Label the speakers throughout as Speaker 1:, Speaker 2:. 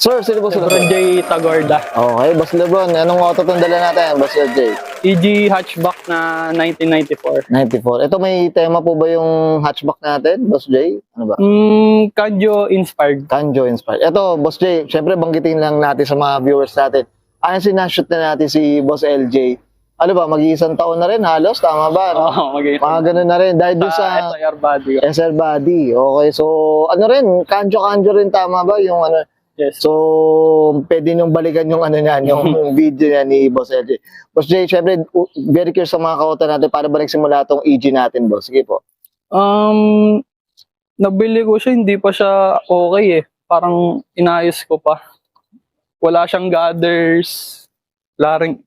Speaker 1: Sir, sino po sila?
Speaker 2: Lebron J. Tagorda.
Speaker 1: Okay, Boss Lebron. Anong auto itong dala natin, Boss LJ?
Speaker 2: EG hatchback na 1994.
Speaker 1: 94. Ito may tema po ba yung hatchback natin, Boss J? Ano ba?
Speaker 2: Kanjo inspired.
Speaker 1: Kanjo inspired. Ito, Boss J, syempre banggitin lang natin sa mga viewers natin. Ayun, sinashoot na natin si Boss LJ. Ano ba, mag-iisang taon na rin halos, tama ba?
Speaker 2: Oo,
Speaker 1: Mga ganun na rin. Dahil doon sa
Speaker 2: SIR body.
Speaker 1: SR Body. Okay, so ano rin, kanjo rin, tama ba? Yung ano,
Speaker 2: Yes.
Speaker 1: so pwede nyung balikan yung ano niyan, yung video niya ni Boss LJ. Boss J, syempre, very curious sa mga kauta natin para ba nagsimula itong EG natin, Boss? Sige po.
Speaker 2: Nabili ko siya, hindi pa siya okay eh. Parang inayos ko pa. Wala siyang gutters.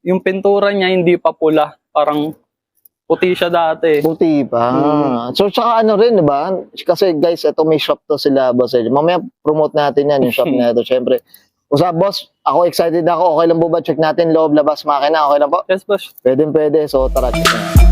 Speaker 2: Yung pintura niya hindi pa pula. Parang puti siya dati.
Speaker 1: Puti pa. So, tsaka ano rin, diba? Kasi guys, ito may shop to sila, Boss LJ. Mamaya promote natin yan, yung shop na ito. Syempre, usap, Boss, ako excited ako. Okay lang po ba? Check natin loob, labas, makina. Okay lang po?
Speaker 2: Yes, boss.
Speaker 1: Pwede. So, tara, check na.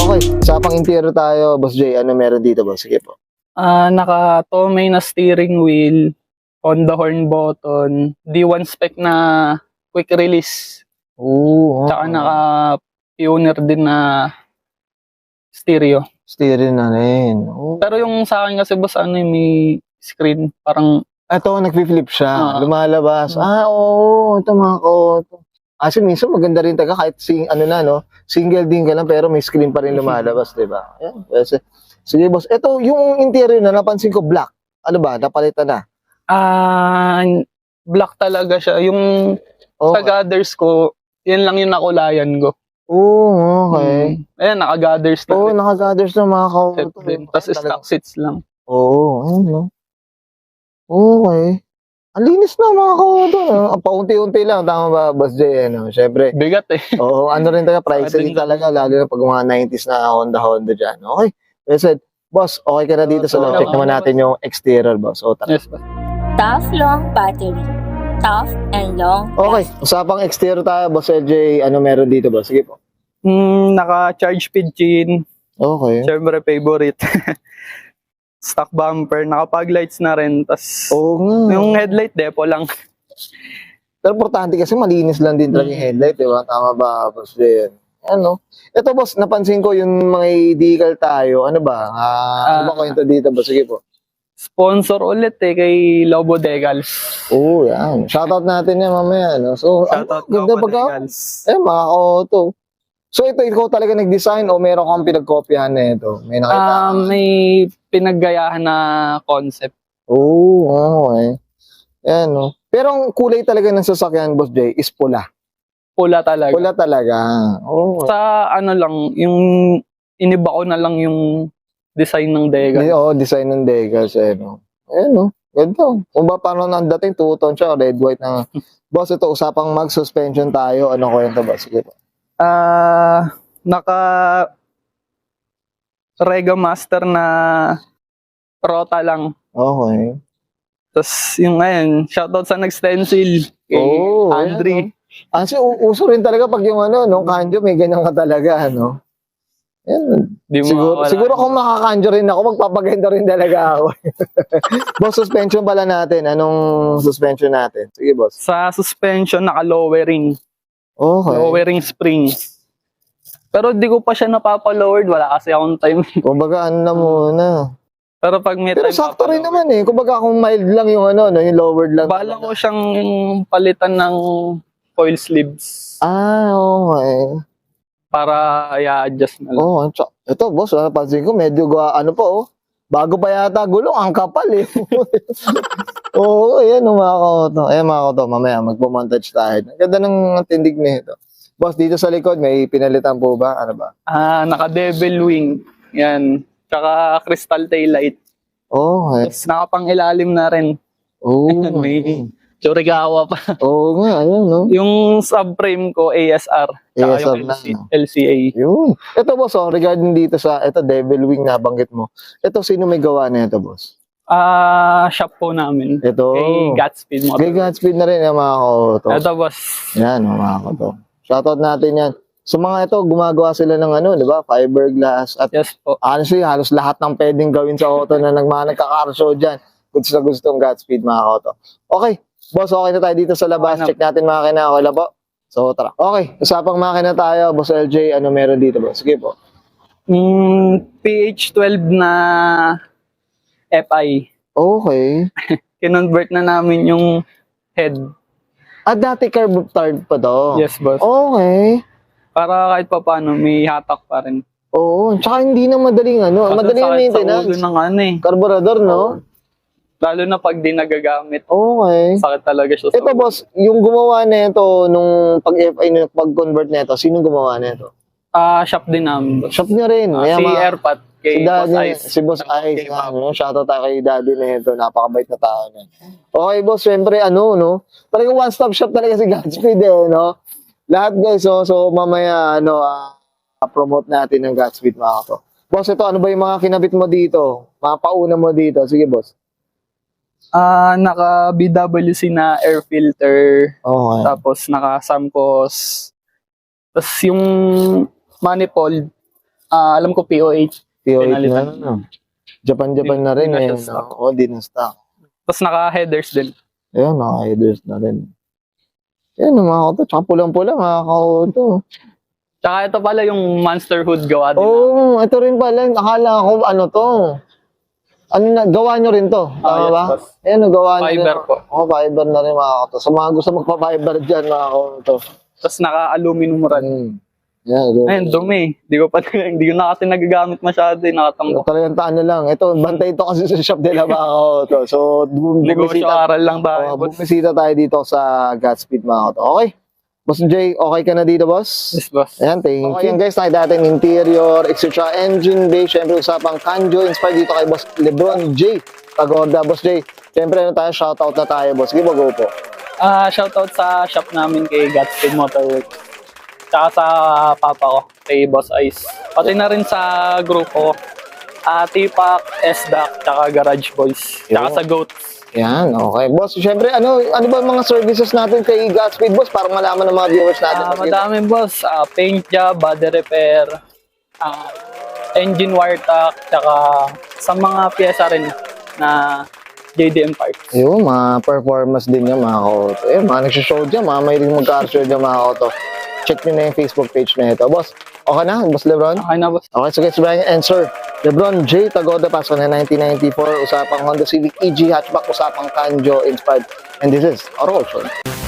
Speaker 1: Okay, usapang interior tayo, Boss J. Ano meron dito, Boss? Sige po.
Speaker 2: Naka-Tomei na steering wheel, Honda horn button, D1 spec na quick release.
Speaker 1: Oo.
Speaker 2: Tsaka naka-Pioneer din na stereo.
Speaker 1: Steering na rin. Oo.
Speaker 2: Pero yung sa akin kasi boss, may screen. Parang,
Speaker 1: Ito, nag-flip siya. Lumalabas. Oo. Ito mga ko. Kasi minsan maganda rin taga kahit single din ka lang pero may screen pa rin lumalabas, di ba? Ayan. Sige, boss. Ito, yung interior na napansin ko, black. Ano ba? Napalitan na.
Speaker 2: black talaga siya. Yung sa gathers ko, yan lang yung nakulayan ko.
Speaker 1: Oo, okay.
Speaker 2: Ayan, naka-gathers na.
Speaker 1: Oo, naka-gathers na mga ko.
Speaker 2: Tapos stock seats lang.
Speaker 1: Oo, ayun, no? Okay. Ang linis na mga kauto. No? Paunti-unti lang. Tama ba, Boss J? Ano? Siyempre.
Speaker 2: Bigat eh.
Speaker 1: Oo, ano rin taga, price din talaga. Lalo na pag mga 90s na Honda dyan. Okay. That's it. Boss, okay ka na dito sa loob. Check naman natin yung exterior, boss. O, tara.
Speaker 2: Yes, boss.
Speaker 3: Tough long battery. Tough and long.
Speaker 1: Okay. Usapang exterior tayo, Boss LJ. Ano meron dito, boss? Sige po.
Speaker 2: Naka-charge feed chin.
Speaker 1: Okay.
Speaker 2: Siyempre, favorite. Stock bumper. Naka-pag lights na rin. Tas,
Speaker 1: Oo nga.
Speaker 2: yung headlight, depo lang.
Speaker 1: Pero importante kasi malinis lang din talaga yung headlight, di ba? Tama ba, Boss J? Ano? Ito, boss, napansin ko yung mga decal tayo. Ano ba? Ano ba kwento dito, boss? Sige po.
Speaker 2: Sponsor ulit kay Lobo Decals.
Speaker 1: Oo, yan. Shoutout natin yan mamaya. No? So,
Speaker 2: Shoutout
Speaker 1: ganda
Speaker 2: Lobo
Speaker 1: pagka.
Speaker 2: Decals.
Speaker 1: Mga auto. So, ito, ikaw talaga nag-design o meron kang pinagkopyahan na ito? May nakita?
Speaker 2: May pinaggayahan na concept.
Speaker 1: Oo, okay. Yan, no? Pero ang kulay talaga ng sasakyan, Boss J, is pula.
Speaker 2: Pula talaga.
Speaker 1: Pula talaga. Oo.
Speaker 2: Sa ano lang, yung iniba ko na lang yung design ng Decals.
Speaker 1: Oo, design ng Decals, no? Ayan, no? Ganda. Kung ba paano nandating, two-tone siya, red, white na. Boss, ito, usapang mag-suspension tayo. Ano kwento ba? Sige po.
Speaker 2: Naka Rega Master na Rota lang.
Speaker 1: Okay.
Speaker 2: Tapos yung ngayon, shoutout sa nag-stencil kay Andre.
Speaker 1: Kasi uso rin talaga pag yung nung kanjo, may ganyan ka talaga, ano? Yan. Siguro kung makakanjo rin ako, magpapaganda rin talaga ako. Boss, suspension pala natin. Anong suspension natin? Sige, boss.
Speaker 2: Sa suspension, naka-lowering.
Speaker 1: Okay.
Speaker 2: Lowering spring. Pero di ko pa siya napapa-lowered. Wala kasi akong time.
Speaker 1: Kumbaga, ano na muna.
Speaker 2: Pero pag may
Speaker 1: Pero
Speaker 2: time
Speaker 1: sakto rin naman eh. Kumbaga, kung mild lang yung yung lowered lang.
Speaker 2: bala ko siyang palitan ng coil sleeves.
Speaker 1: Okay.
Speaker 2: Para i-adjust na lang.
Speaker 1: Ito, boss, napansin ko, medyo bago pa yata gulong, ang kapal eh. Ayan, mga kauto. Ayan, mga kauto, mamaya, magpo-montage tayo. Ang ganda ng tindig nito. Boss, dito sa likod, may pinalitan po ba? Ano ba?
Speaker 2: Naka-devil wing. Yan. Tsaka crystal taillight.
Speaker 1: Okay.
Speaker 2: Tapos nakapang ilalim na rin.
Speaker 1: Oh.
Speaker 2: May Chorigawa pa.
Speaker 1: Oo nga, ayun, no?
Speaker 2: Yung subframe ko, ASR. Tsaka
Speaker 1: ASR
Speaker 2: yung
Speaker 1: na, no?
Speaker 2: LCA.
Speaker 1: Yun. Ito, boss, oh, regarding dito sa, ito, Devil Wing na banggit mo. Ito, sino may gawa na ito, boss?
Speaker 2: Shop po namin.
Speaker 1: Ito.
Speaker 2: Kay Godspeed Motor.
Speaker 1: Kay Godspeed na rin, yung mga koto.
Speaker 2: Ito, boss.
Speaker 1: Yan, mga koto. Shoutout natin yan. Sa mga ito, gumagawa sila ng ano, di ba? Fiberglass. At
Speaker 2: Yes po.
Speaker 1: honestly, halos lahat ng pwedeng gawin sa auto na nagkakarshow dyan. Gusto na gustong Godspeed, mga koto. Okay. Boss, okay na tayo dito sa labas.
Speaker 2: Okay na.
Speaker 1: Check natin makina. Okay lang po. So, tara. Okay. Usapang makina tayo. Boss LJ, ano meron dito, boss? Sige po.
Speaker 2: PH12 na FI.
Speaker 1: Okay.
Speaker 2: Kinonvert na namin yung head.
Speaker 1: At dati carb-tard pa to.
Speaker 2: Yes, boss.
Speaker 1: Okay.
Speaker 2: Para kahit pa paano, may hatak pa rin.
Speaker 1: Oo. Tsaka hindi na madaling ano.
Speaker 2: Kasi
Speaker 1: Madaling
Speaker 2: sakit
Speaker 1: maintenance.
Speaker 2: Sa ulo ng ano eh.
Speaker 1: Carburetor, no?
Speaker 2: Lalo na pag di nagagamit.
Speaker 1: Okay.
Speaker 2: Sakit talaga siya sa
Speaker 1: Ito,
Speaker 2: ulo.
Speaker 1: boss, yung gumawa na ito, nung pag-FI, nung pag-convert na ito, sinong gumawa na ito?
Speaker 2: Shop din namin, boss.
Speaker 1: Shop niya rin.
Speaker 2: Si Airpat.
Speaker 1: Si
Speaker 2: Kay Boss
Speaker 1: Daddy,
Speaker 2: Ice.
Speaker 1: si Boss Ice,
Speaker 2: Kay
Speaker 1: ano, shoutout tayo kay Daddy na ito, napakabait na tao na. Okay, boss, syempre, ano, no? Talagang one-stop shop talaga si Godspeed, no? Lahat, guys, so mamaya, ano, promote natin ng Godspeed, mga to. Boss, ito, ano ba yung mga kinabit mo dito? Mga pauna mo dito? Sige, boss.
Speaker 2: Naka BWC na air filter.
Speaker 1: Okay.
Speaker 2: Tapos naka Samcos. Tapos yung manifold, alam ko POH.
Speaker 1: PO8 na,
Speaker 2: Pinalitan.
Speaker 1: no? Japan na rin,
Speaker 2: Di na
Speaker 1: eh,
Speaker 2: siya
Speaker 1: no?
Speaker 2: stock.
Speaker 1: Oo, di na stock.
Speaker 2: Tapos naka headers din.
Speaker 1: Ayun, naka-headers na rin. Yan, mga kauto. Tsaka pulang-pula, mga kauto.
Speaker 2: Tsaka ito pala yung monster hood gawa din.
Speaker 1: Oo, ito rin pala. Akala ko, ano to? Ano na, gawa nyo rin to? Tama
Speaker 2: yes,
Speaker 1: ba?
Speaker 2: boss.
Speaker 1: Ayan, gawa nyo
Speaker 2: Fiber
Speaker 1: rin.
Speaker 2: po.
Speaker 1: Oo, fiber na rin, mga kauto. Sa mga gusto magpa-fiber dyan, mga kauto.
Speaker 2: Tapos naka aluminum rod.
Speaker 1: Yan,
Speaker 2: Ayun, dumi. Hindi ko na kasi nagagamit masyado. Nakatambok.
Speaker 1: talagang taan na lang. Ito, bantay ito kasi sa shop nila, mga kauto. So,
Speaker 2: Negosyo aral lang tayo. boss.
Speaker 1: bumisita tayo dito sa Godspeed, mga kauto. Okay? Boss Jay, okay ka na dito, boss?
Speaker 2: Yes, boss.
Speaker 1: Ayan, thank you. Ayan guys, nakita natin interior, extra engine bay, syempre usapang Kanjo, inspired dito kay Boss Lebron J. Pagoda, Boss J. Syempre, ano tayo, shoutout na tayo, boss. Give a go po.
Speaker 2: Shoutout sa shop namin kay Godspeed Motorworks. Tsaka sa papa ko, kay Boss Ice. Pati na rin sa grupo ko. Tipak, SDAC, tsaka Garage Boys. Tsaka
Speaker 1: Yo.
Speaker 2: sa Goats.
Speaker 1: Yan, okay. Boss, syempre, ano ba yung mga services natin kay Godspeed, boss, para malaman ng mga viewers natin?
Speaker 2: Madaming boss. Paint job, body repair, engine wire tack, tsaka sa mga pyesa rin na JDM parts.
Speaker 1: Yung mga performance din niya, mga kauto. Eh, mga nagsishow dyan, mga may rin mag-car-show dyan, mga kauto. Check nyo na yung Facebook page na ito. Boss, okay na, Boss Lebron?
Speaker 2: Okay na boss.
Speaker 1: Okay, so guys, Brian and Sir, Lebron J. Tagoda, pasok na 1994, usapang Honda Civic EG hatchback, usapang Kanjo inspired. And this is Auto Culture.